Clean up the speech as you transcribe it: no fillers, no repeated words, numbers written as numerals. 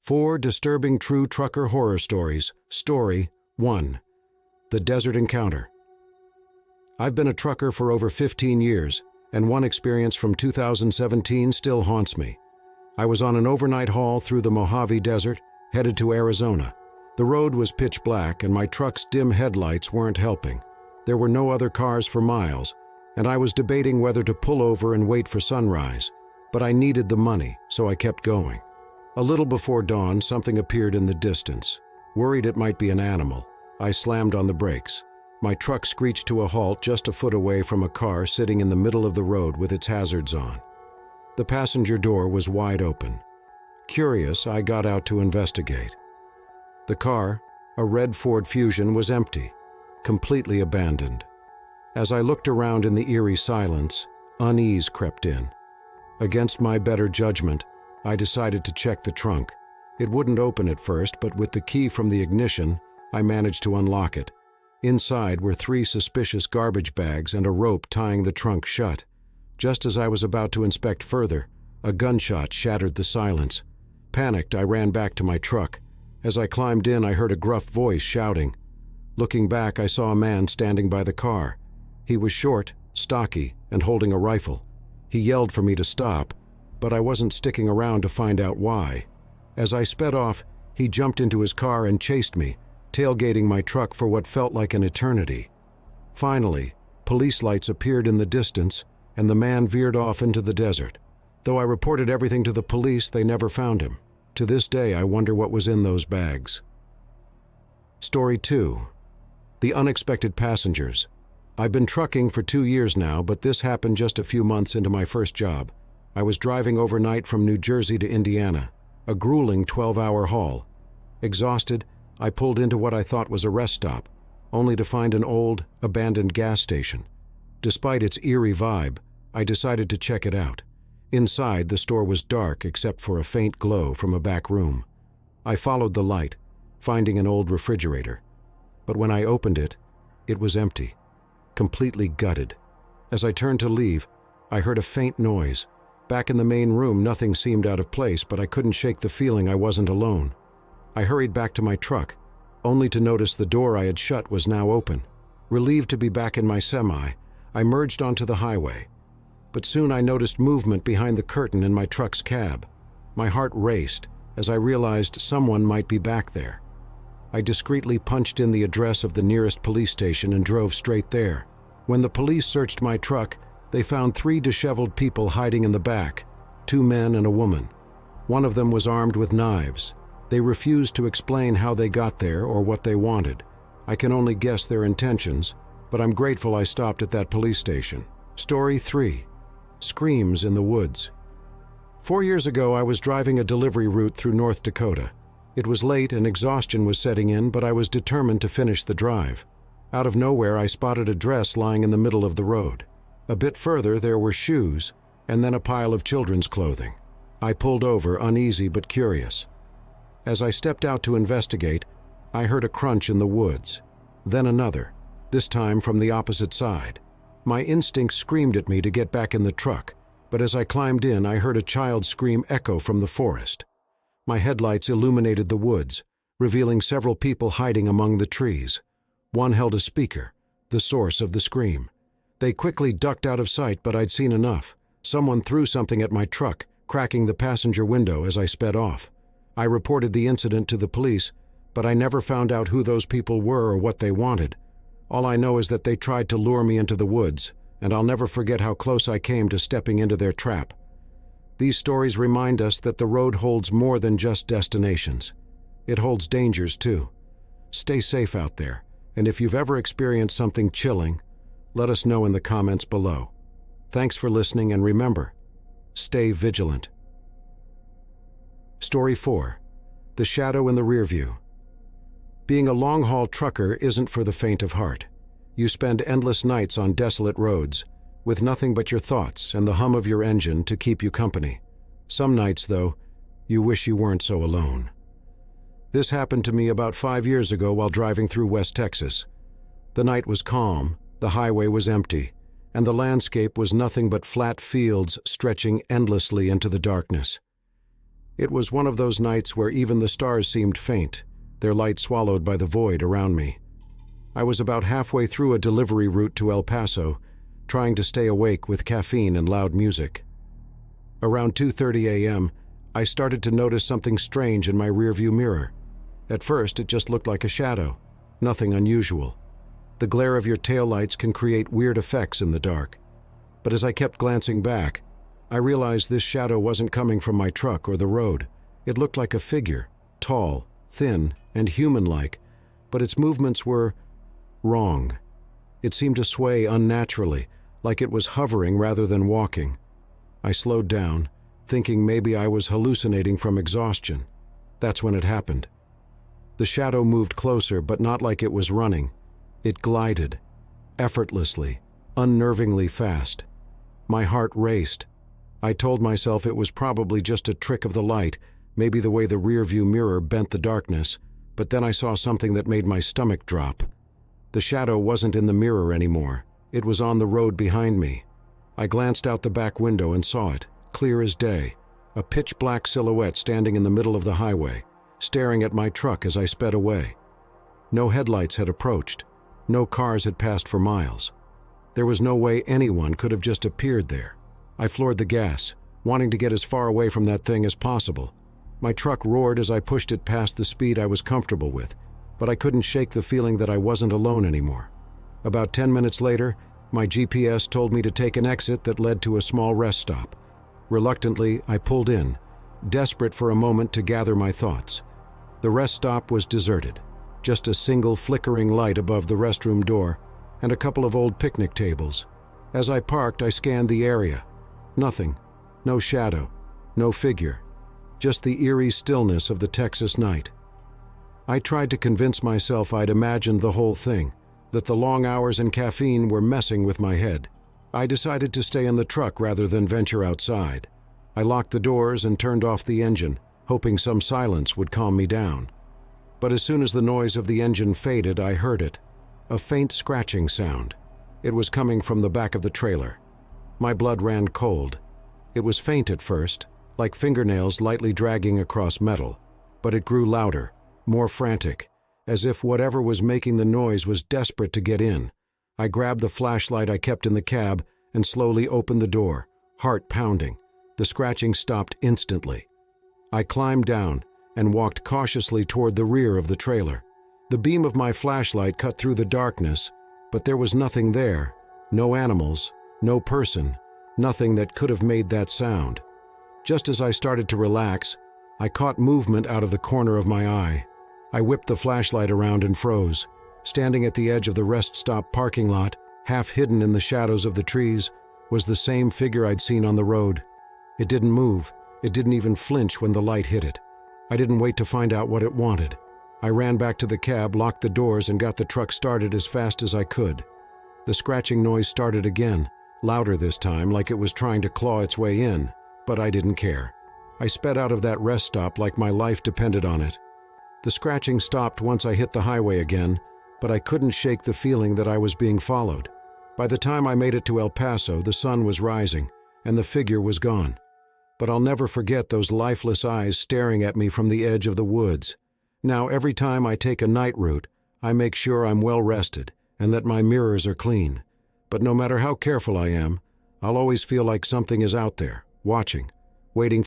4 disturbing true trucker horror stories. Story 1. The Desert Encounter. I've been a trucker for over 15 years, and one experience from 2017 still haunts me. I was on an overnight haul through the Mojave Desert, headed to Arizona. The road was pitch black, and my truck's dim headlights weren't helping. There were no other cars for miles, and I was debating whether to pull over and wait for sunrise. But I needed the money, so I kept going. A little before dawn, something appeared in the distance. Worried it might be an animal, I slammed on the brakes. My truck screeched to a halt just a foot away from a car sitting in the middle of the road with its hazards on. The passenger door was wide open. Curious, I got out to investigate. The car, a red Ford Fusion, was empty, completely abandoned. As I looked around in the eerie silence, unease crept in. Against my better judgment, I decided to check the trunk. It wouldn't open at first, but with the key from the ignition, I managed to unlock it. Inside were 3 suspicious garbage bags and a rope tying the trunk shut. Just as I was about to inspect further, a gunshot shattered the silence. Panicked, I ran back to my truck. As I climbed in, I heard a gruff voice shouting. Looking back, I saw a man standing by the car. He was short, stocky, and holding a rifle. He yelled for me to stop, but I wasn't sticking around to find out why. As I sped off, he jumped into his car and chased me, tailgating my truck for what felt like an eternity. Finally, police lights appeared in the distance, and the man veered off into the desert. Though I reported everything to the police, they never found him. To this day, I wonder what was in those bags. Story 2. The Unexpected Passengers. I've been trucking for 2 years now, but this happened just a few months into my first job. I was driving overnight from New Jersey to Indiana, a grueling 12-hour haul. Exhausted, I pulled into what I thought was a rest stop, only to find an old, abandoned gas station. Despite its eerie vibe, I decided to check it out. Inside, the store was dark except for a faint glow from a back room. I followed the light, finding an old refrigerator. But when I opened it, it was empty, completely gutted. As I turned to leave, I heard a faint noise. Back in the main room, nothing seemed out of place, but I couldn't shake the feeling I wasn't alone. I hurried back to my truck, only to notice the door I had shut was now open. Relieved to be back in my semi, I merged onto the highway. But soon I noticed movement behind the curtain in my truck's cab. My heart raced as I realized someone might be back there. I discreetly punched in the address of the nearest police station and drove straight there. When the police searched my truck, they found 3 disheveled people hiding in the back, 2 men and a woman. One of them was armed with knives. They refused to explain how they got there or what they wanted. I can only guess their intentions, but I'm grateful I stopped at that police station. Story 3. Screams in the Woods. 4 years ago, I was driving a delivery route through North Dakota. It was late and exhaustion was setting in, but I was determined to finish the drive. Out of nowhere, I spotted a dress lying in the middle of the road. A bit further, there were shoes, and then a pile of children's clothing. I pulled over, uneasy but curious. As I stepped out to investigate, I heard a crunch in the woods, then another, this time from the opposite side. My instincts screamed at me to get back in the truck, but as I climbed in, I heard a child's scream echo from the forest. My headlights illuminated the woods, revealing several people hiding among the trees. One held a speaker, the source of the scream. They quickly ducked out of sight, but I'd seen enough. Someone threw something at my truck, cracking the passenger window as I sped off. I reported the incident to the police, but I never found out who those people were or what they wanted. All I know is that they tried to lure me into the woods, and I'll never forget how close I came to stepping into their trap. These stories remind us that the road holds more than just destinations. It holds dangers too. Stay safe out there, and if you've ever experienced something chilling, let us know in the comments below. Thanks for listening, and remember, stay vigilant. Story 4. The Shadow in the Rearview. Being a long-haul trucker isn't for the faint of heart. You spend endless nights on desolate roads, with nothing but your thoughts and the hum of your engine to keep you company. Some nights, though, you wish you weren't so alone. This happened to me about 5 years ago while driving through West Texas. The night was calm, the highway was empty, and the landscape was nothing but flat fields stretching endlessly into the darkness. It was one of those nights where even the stars seemed faint, their light swallowed by the void around me. I was about halfway through a delivery route to El Paso, trying to stay awake with caffeine and loud music. Around 2:30 a.m., I started to notice something strange in my rearview mirror. At first, it just looked like a shadow, nothing unusual. The glare of your taillights can create weird effects in the dark. But as I kept glancing back, I realized this shadow wasn't coming from my truck or the road. It looked like a figure, tall, thin, and human-like, but its movements were wrong. It seemed to sway unnaturally, like it was hovering rather than walking. I slowed down, thinking maybe I was hallucinating from exhaustion. That's when it happened. The shadow moved closer, but not like it was running. It glided, effortlessly, unnervingly fast. My heart raced. I told myself it was probably just a trick of the light, maybe the way the rearview mirror bent the darkness, but then I saw something that made my stomach drop. The shadow wasn't in the mirror anymore. It was on the road behind me. I glanced out the back window and saw it, clear as day, a pitch-black silhouette standing in the middle of the highway, staring at my truck as I sped away. No headlights had approached. No cars had passed for miles. There was no way anyone could have just appeared there. I floored the gas, wanting to get as far away from that thing as possible. My truck roared as I pushed it past the speed I was comfortable with, but I couldn't shake the feeling that I wasn't alone anymore. About 10 minutes later, my GPS told me to take an exit that led to a small rest stop. Reluctantly, I pulled in, desperate for a moment to gather my thoughts. The rest stop was deserted, just a single flickering light above the restroom door and a couple of old picnic tables. As I parked, I scanned the area. Nothing. No shadow. No figure. Just the eerie stillness of the Texas night. I tried to convince myself I'd imagined the whole thing, that the long hours and caffeine were messing with my head. I decided to stay in the truck rather than venture outside. I locked the doors and turned off the engine, hoping some silence would calm me down. But as soon as the noise of the engine faded, I heard it. A faint scratching sound. It was coming from the back of the trailer. My blood ran cold. It was faint at first, like fingernails lightly dragging across metal, but it grew louder, more frantic, as if whatever was making the noise was desperate to get in. I grabbed the flashlight I kept in the cab and slowly opened the door, heart pounding. The scratching stopped instantly. I climbed down and walked cautiously toward the rear of the trailer. The beam of my flashlight cut through the darkness, but there was nothing there. No animals, no person, nothing that could have made that sound. Just as I started to relax, I caught movement out of the corner of my eye. I whipped the flashlight around and froze. Standing at the edge of the rest stop parking lot, half hidden in the shadows of the trees, was the same figure I'd seen on the road. It didn't move. It didn't even flinch when the light hit it. I didn't wait to find out what it wanted. I ran back to the cab, locked the doors, and got the truck started as fast as I could. The scratching noise started again, louder this time, like it was trying to claw its way in, but I didn't care. I sped out of that rest stop like my life depended on it. The scratching stopped once I hit the highway again, but I couldn't shake the feeling that I was being followed. By the time I made it to El Paso, the sun was rising, and the figure was gone. But I'll never forget those lifeless eyes staring at me from the edge of the woods. Now, every time I take a night route, I make sure I'm well rested and that my mirrors are clean. But no matter how careful I am, I'll always feel like something is out there, watching, waiting